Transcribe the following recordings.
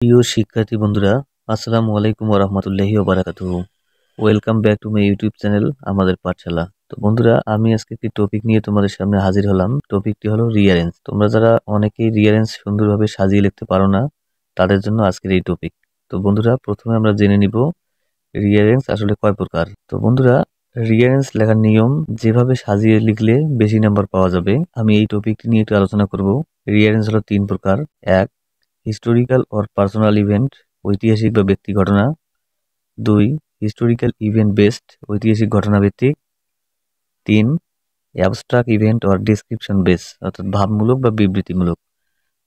প্রিয় শিক্ষার্থী বন্ধুরা, আসসালামু আলাইকুম ওয়া রাহমাতুল্লাহি ওয়া বারাকাতুহু। Welcome back to my YouTube channel আমাদের পাঠশালা। তো বন্ধুরা, আমি আজকে একটি টপিক নিয়ে তোমাদের সামনে হাজির হলাম। টপিকটি হলো রিয়ারেঞ্জ। তোমরা যারা অনেকেই রিয়ারেঞ্জ সুন্দরভাবে সাজিয়ে লিখতে পারো না, তাদের জন্য আজকের এই টপিক। তো বন্ধুরা, প্রথমে আমরা জেনে নিব রিয়ারেঞ্জ আসলে কয় প্রকার। তো বন্ধুরা, রিয়ারেঞ্জ লেখার নিয়ম, যেভাবে সাজিয়ে লিখলে বেশি নাম্বার পাওয়া যাবে, আমি এই টপিকটি নিয়ে একটু আলোচনা করব। রিয়ারেঞ্জ হলো 3 প্রকার। এক, হিস্টোরিক্যাল অর পার্সোনাল ইভেন্ট, ঐতিহাসিক বা ব্যক্তি ঘটনা। 2, হিস্টোরিক্যাল ইভেন্ট বেসড, ঐতিহাসিক ঘটনা ভিত্তিক। 3, abstract event or description base, অর্থাৎ ভাবমূলক বা বিবৃতিমূলক।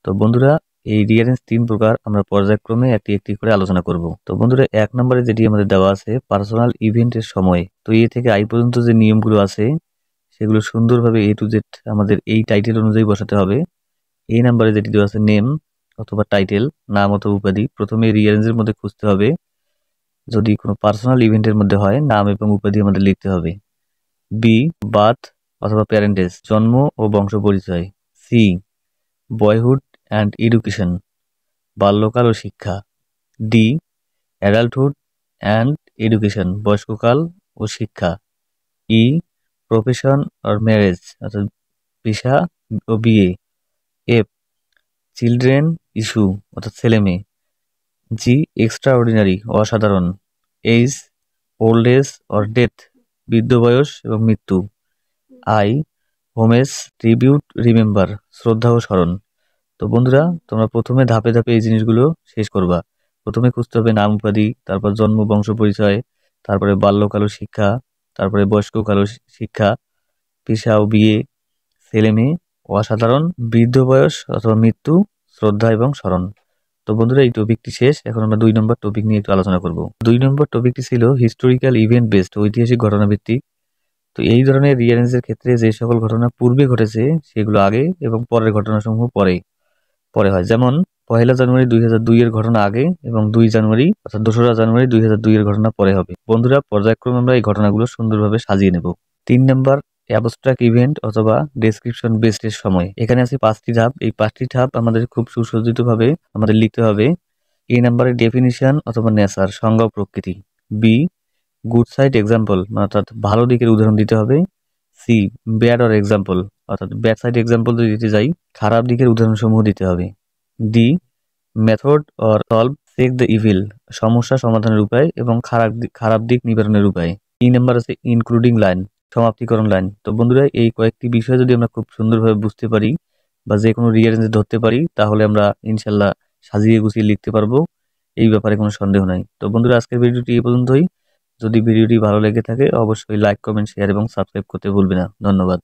তো বন্ধুরা, এই রিয়ারেঞ্জ 3 প্রকার, আমরা পর্যায়ক্রমে একটি একটি করে আলোচনা করব। তো বন্ধুরা, 1 নম্বরে যেটি আমাদের দেওয়া আছে পার্সোনাল ইভেন্টের সময়। তো এ থেকে আই পর্যন্ত যে নিয়মগুলো আছে সেগুলো সুন্দরভাবে এ টু জেড আমাদের এই টাইটেল অনুযায়ী বসাতে হবে। এই নাম্বারে যেটি দেওয়া আছে নেম অথবা টাইটেল, নাম অথবা উপাধি, প্রথমে রিয়ারেঞ্জের মধ্যে খুঁজতে হবে। যদি কোনো পার্সোনাল ইভেন্টের মধ্যে হয়, নাম এবং উপাধি আমাদের লিখতে হবে। বি, বার্থ অথবা প্যারেন্টেজ, জন্ম ও বংশ পরিচয়। সি, বয়হুড অ্যান্ড এডুকেশন, বাল্যকাল ও শিক্ষা। ডি, অ্যাডাল্টহুড অ্যান্ড এডুকেশন, বয়স্ককাল ও শিক্ষা। ই, প্রফেশন অর ম্যারেজ, অর্থাৎ পেশা ও বিয়ে। এফ, চিলড্রেন ইস্যু, অর্থাৎ ছেলে মেয়ে। জি, এক্সট্রা অর্ডিনারি, অসাধারণ। H, old age or death, বৃদ্ধ বয়স এবং মৃত্যু। আই, হোমেজ, ট্রিবিউট, রিমেম্বার, শ্রদ্ধা ও স্মরণ। তো বন্ধুরা, তোমরা প্রথমে ধাপে ধাপে এই জিনিসগুলো শেষ করবা। প্রথমে খুঁজতে হবে নাম উপাধি, তারপর জন্ম বংশ পরিচয়, তারপরে বাল্যকাল ও শিক্ষা, তারপরে বয়স্ককাল ও শিক্ষা, পেশা ও বিয়ে, ছেলে মেয়ে, অসাধারণ, বৃদ্ধ বয়স অথবা মৃত্যু, শ্রদ্ধা এবং স্মরণ। তো বন্ধুরা, এই টপিকটি শেষ। এখন আমরা 2 নম্বর টপিক নিয়ে একটু আলোচনা করব। 2 নম্বর টপিকটি ছিল হিস্টোরিক্যাল ইভেন্ট বেসড, ঐতিহাসিক ঘটনা ভিত্তিক। তো এই ধরনের রিয়ারেঞ্জের ক্ষেত্রে যে সকল ঘটনা পূর্বে ঘটেছে সেগুলো আগে এবং পরের ঘটনাসমূহ পরে পরে হয়। যেমন 1 জানুয়ারি 2002 এর ঘটনা আগে এবং 2 জানুয়ারি অর্থাৎ 2রা জানুয়ারি 2002 এর ঘটনা পরে হবে। বন্ধুরা, পর্যায়ক্রমে আমরা এই ঘটনাগুলো সুন্দরভাবে সাজিয়ে নেব। 3 নম্বর, অ্যাবস্ট্রাক্ট ইভেন্ট অথবা ডেসক্রিপশন বেসড এর সময়। এখানে আছে 5টি ধাপ। এই 5টি ধাপ আমাদের খুব সুসজ্জিতভাবে আমাদের লিখতে হবে। এই নাম্বারে ডেফিনিশন অথবা নেচার, সংজ্ঞা ও প্রকৃতি। বি, গুড সাইড এক্সাম্পল, অর্থাৎ ভালো দিকের উদাহরণ দিতে হবে। সি, ব্যাড অর এক্সাম্পল, অর্থাৎ ব্যাড সাইড এক্সাম্পল যদি দিতে যাই, খারাপ দিকের উদাহরণসমূহ দিতে হবে। D, method or solve check the evil, সমস্যা সমাধানের উপায় এবং খারাপ দিক নিবারণের উপায়। 3 নাম্বার আছে ইনক্লুডিং লাইন, সমাপ্তিকরণ লাইন। তো বন্ধুরা, এই কয়েকটি বিষয় যদি আমরা খুব সুন্দরভাবে বুঝতে পারি বা যে কোনো রিয়ারেঞ্জে ধরতে পারি, তাহলে আমরা ইনশাল্লাহ সাজিয়ে গুছিয়ে লিখতে পারবো। এই ব্যাপারে কোনো সন্দেহ নাই। তো বন্ধুরা, আজকের ভিডিওটি এই পর্যন্তই। যদি ভিডিওটি ভালো লেগে থাকে, অবশ্যই লাইক, কমেন্ট, শেয়ার এবং সাবস্ক্রাইব করতে ভুলবে না। ধন্যবাদ।